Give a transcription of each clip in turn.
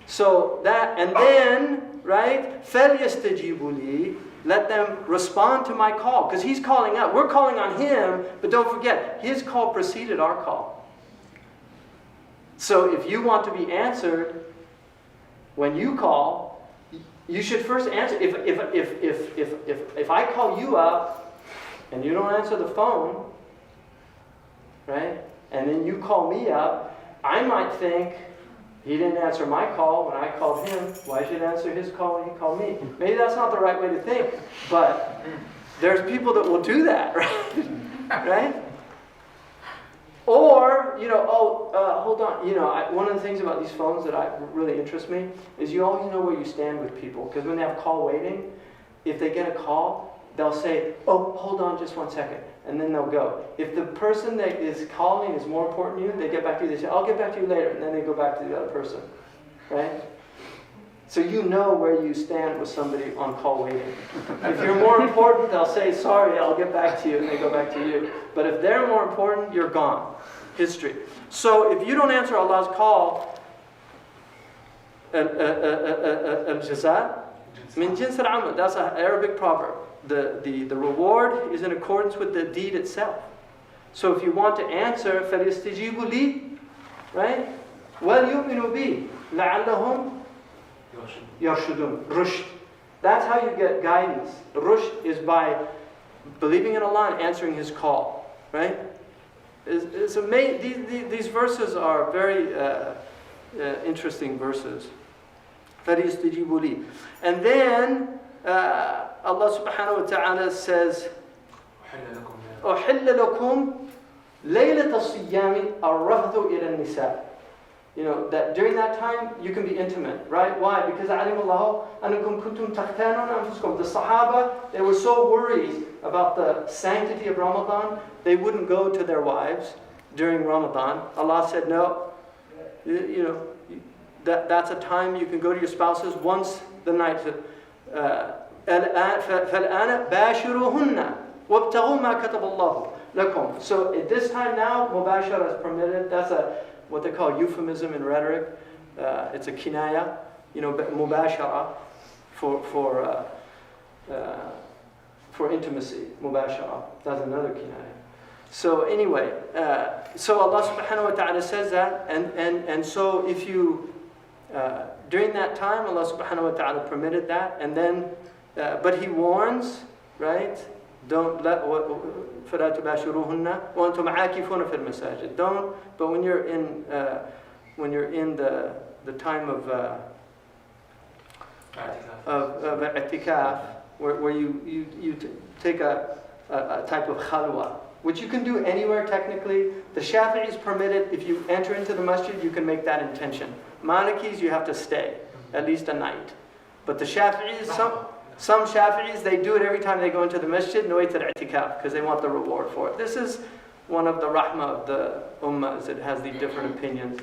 So that, and then, right, فَلْيَسْتَجِيبُوا لِي, let them respond to my call. Because he's calling out. We're calling on him, but don't forget, his call preceded our call. So if you want to be answered, when you call, you should first answer. If I call you up, and you don't answer the phone, right, and then you call me up, I might think, he didn't answer my call when I called him. Why should I answer his call when he called me? Maybe that's not the right way to think, but there's people that will do that, right? Right? Or, hold on. One of the things about these phones that really interests me is you always know where you stand with people. Because when they have call waiting, if they get a call, they'll say, oh, hold on just 1 second. And then they'll go. If the person that is calling is more important to you, they get back to you. They say, I'll get back to you later. And then they go back to the other person. Right? So you know where you stand with somebody on call waiting. If you're more important, they'll say, sorry, I'll get back to you. And they go back to you. But if they're more important, you're gone. History. So if you don't answer Allah's call, al-jaza min jins al-amal. That's an Arabic proverb. The reward is in accordance with the deed itself. So if you want to answer, فَلْيَسْتَجِيبُوا لِي, right? وَلْيُؤْمِنُوا بِي لَعَلَّهُمْ يَرْشُدُونَ. Rushd. That's how you get guidance. Rushd is by believing in Allah and answering His call, right? It's amazing. These verses are very interesting verses. فَلْيَسْتَجِيبُوا لِي. And then Allah subhanahu wa ta'ala says, أُحِلَّ لَكُمْ لَيْلَةَ الصِّيَّامِ الرَّفْثُ إِلَى النِّسَاءِ. That during that time you can be intimate, right? Why? Because عَلِمَ اللَّهُ أَنَّكُمْ كُنْتُمْ تَخْتَانُونَ أَنفُسَكُمْ. The Sahaba, they were so worried about the sanctity of Ramadan, they wouldn't go to their wives during Ramadan. Allah said, no, that's a time you can go to your spouses once the night. فَالْآنَ بَاشِرُوهُنَّ وَابْتَغُوا مَا كَتَبَ اللَّهُ لَكُمْ. So at this time now, mubashara is permitted. That's what they call euphemism in rhetoric. It's a kinaya, mubashara for intimacy. Mubashara. That's another kinaya. So anyway, so Allah subhanahu wa ta'ala says that, and so if you during that time, Allah subhanahu wa ta'ala permitted that, and then but He warns, right? Don't let فَلَا تُبَاشِرُوهُنَّ وَأَنْتُمْ عَاكِفُونَ فِي الْمَسَاجِدِ. Don't. But when you're in the time of i'tikaf, where you take a type of khalwa, which you can do anywhere technically. The Shafi'is permit it. If you enter into the masjid, you can make that intention. Malikis, you have to stay at least a night. But the Shafi'is, some Shafi'is, they do it every time they go into the masjid, nawayt al-i'tikaf, because they want the reward for it. This is one of the rahmah of the ummah, is it has these different opinions.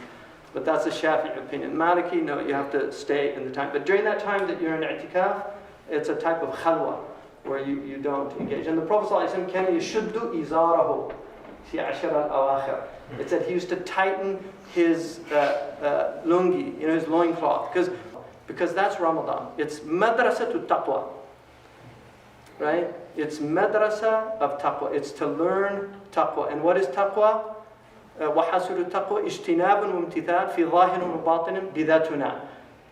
But that's a Shafi'i opinion. Maliki, no, you have to stay in the time. But during that time that you're in i'tikaf, it's a type of khalwa, where you don't engage. And the Prophet ﷺ كان يشد إزاره في عشر الأواخر. It said he used to tighten his lungi, his loincloth, because that's Ramadan. It's madrasa to taqwa, right? It's madrasa of taqwa. It's to learn taqwa. And what is taqwa? وحاصل التقوى اجتناب وامتثال في ظاهر وباطن بذاتنا.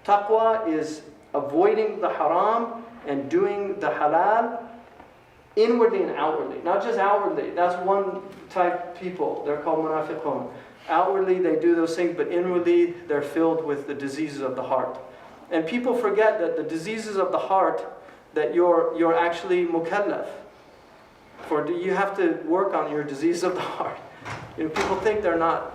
Taqwa is avoiding the haram and doing the halal inwardly and outwardly. Not just outwardly. That's one type of people. They're called munafiqun. Outwardly they do those things, but inwardly they're filled with the diseases of the heart. And people forget that the diseases of the heart, that you're actually mukallaf. You have to work on your disease of the heart. People think they're not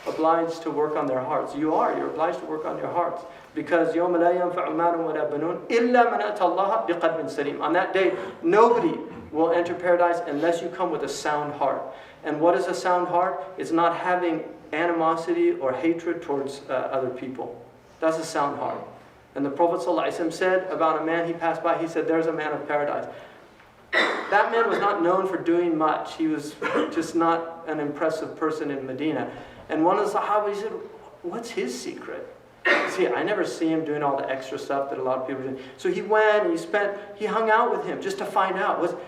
obliged to work on their hearts. You're obliged to work on your hearts. Because يَوْمَ لَا يَنْفَعُ مَالٌ وَلَا بَنُونَ إِلَّا مَنْ أَتَى اللَّهَ بِقَلْبٍ سَلِيمٍ. On that day, nobody will enter paradise unless you come with a sound heart. And what is a sound heart? It's not having animosity or hatred towards other people. That's a sound heart. And the Prophet ﷺ said about a man he passed by, he said, there's a man of paradise. That man was not known for doing much. He was just not an impressive person in Medina. And one of the Sahaba, he said, what's his secret? See, I never see him doing all the extra stuff that a lot of people do. So he went and he hung out with him just to find out.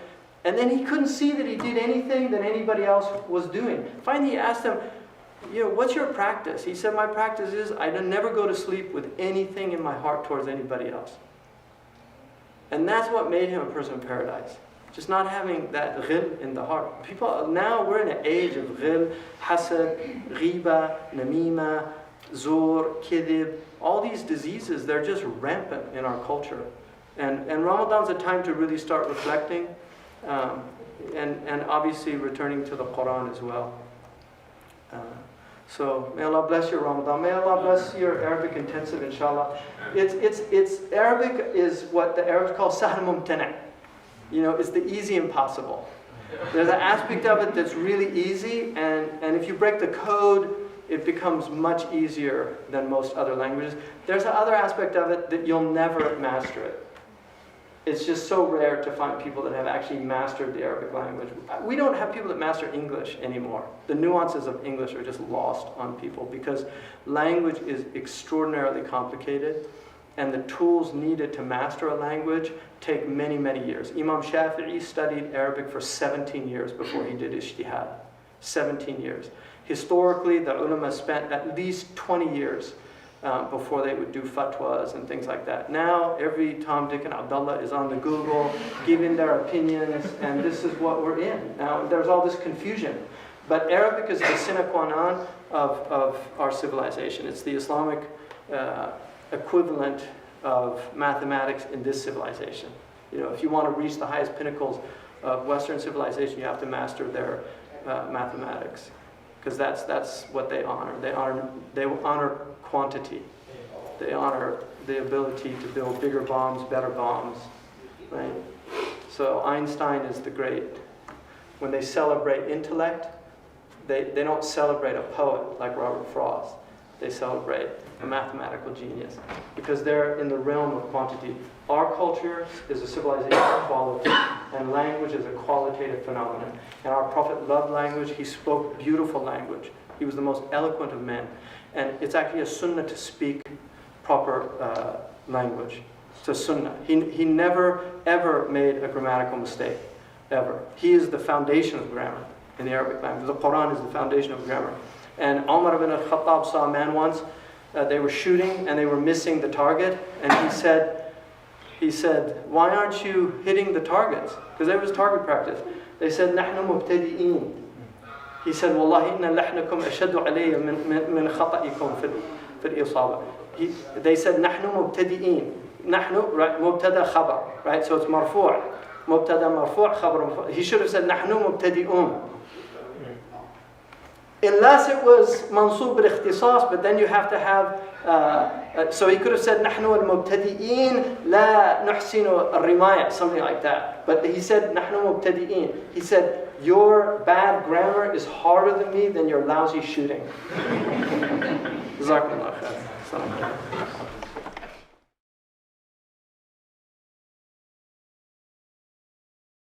And then he couldn't see that he did anything that anybody else was doing. Finally, he asked him, what's your practice? He said, my practice is I never go to sleep with anything in my heart towards anybody else. And that's what made him a person of paradise. Just not having that ghil in the heart. People, now we're in an age of ghil, hasad, ghiba, namima, zur, kidib. All these diseases, they're just rampant in our culture. And Ramadan's a time to really start reflecting and obviously returning to the Quran as well. So may Allah bless your Ramadan. May Allah bless your Arabic intensive, inshallah. It's Arabic is what the Arabs call sahl mumtana'. It's the easy impossible. There's an aspect of it that's really easy, and if you break the code, it becomes much easier than most other languages. There's another aspect of it that you'll never master it. It's just so rare to find people that have actually mastered the Arabic language. We don't have people that master English anymore. The nuances of English are just lost on people because language is extraordinarily complicated, and the tools needed to master a language take many, many years. Imam Shafi'i studied Arabic for 17 years before he did ijtihad. 17 years. Historically, the ulama spent at least 20 years before they would do fatwas and things like that. Now, every Tom, Dick, and Abdullah is on the Google giving their opinions, and this is what we're in. Now, there's all this confusion. But Arabic is the sine qua non of our civilization. It's the Islamic equivalent of mathematics in this civilization. If you want to reach the highest pinnacles of Western civilization, you have to master their mathematics, because that's what they honor. They honor quantity. They honor the ability to build bigger bombs, better bombs, right? So Einstein is the great. When they celebrate intellect, they don't celebrate a poet like Robert Frost. They celebrate a mathematical genius, because they're in the realm of quantity. Our culture is a civilization of quality, and language is a qualitative phenomenon. And our Prophet loved language. He spoke beautiful language. He was the most eloquent of men. And it's actually a sunnah to speak proper language. It's a sunnah. He never, ever made a grammatical mistake, ever. He is the foundation of grammar in the Arabic language. The Quran is the foundation of grammar. And Umar ibn al-Khattab saw a man once, they were shooting and they were missing the target, and he said, why aren't you hitting the targets? Because there was target practice. They said, نحن مبتدئين. He said, والله إن لحنكم أشد علي من خطئكم في الإصابة. They said, نحن مبتدئين. نحن, right, مبتدا خبر, right? So it's مرفوع. مبتدا مرفوع خبر مرفوع. He should have said, نحن مبتدئون. Unless it was mansub bil-ikhtisas, but then you have to have, so he could have said, نحن المبتدئين لا نحسن الرماية, something like that. But he said, نحن مبتدئين. He said, your bad grammar is harder than me than your lousy shooting. Jazakumullah khair.